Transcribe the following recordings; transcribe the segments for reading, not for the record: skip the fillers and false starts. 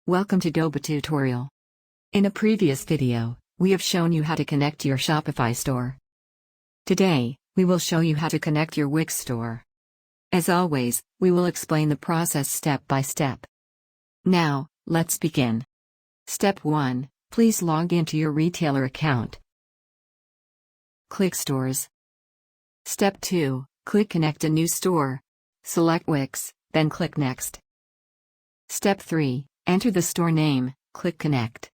Welcome to Doba tutorial. In a previous video, we have shown you how to connect your Shopify store. Today, we will show you how to connect your Wix store. As always, we will explain the process step by step. Now, let's begin. Step 1, please log into your retailer account. Click Stores. Step 2, click Connect a new store. Select Wix, then click Next. Step 3, enter the store name, click Connect.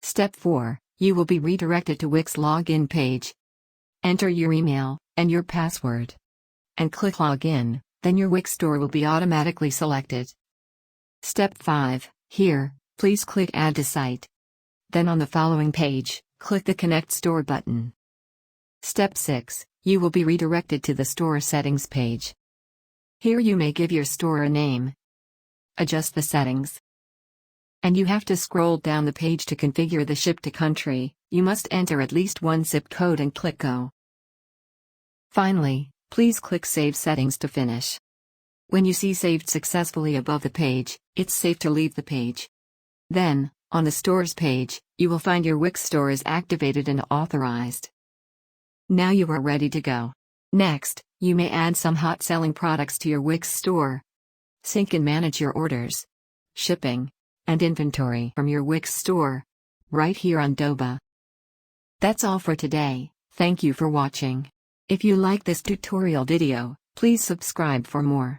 Step 4, you will be redirected to Wix login page. Enter your email and your password. And click Login, then your Wix store will be automatically selected. Step 5, here, please click Add to Site. Then on the following page, click the Connect Store button. Step 6, you will be redirected to the store settings page. Here you may give your store a name. Adjust the settings. And you have to scroll down the page to configure the ship to country. You must enter at least one zip code and click Go. Finally, please click Save Settings to finish. When you see Saved Successfully above the page, it's safe to leave the page. Then, on the Stores page, you will find your Wix store is activated and authorized. Now you are ready to go. Next, you may add some hot-selling products to your Wix store. Sync and manage your orders, shipping, and inventory from your Wix store, right here on Doba. That's all for today. Thank you for watching. If you like this tutorial video, please subscribe for more.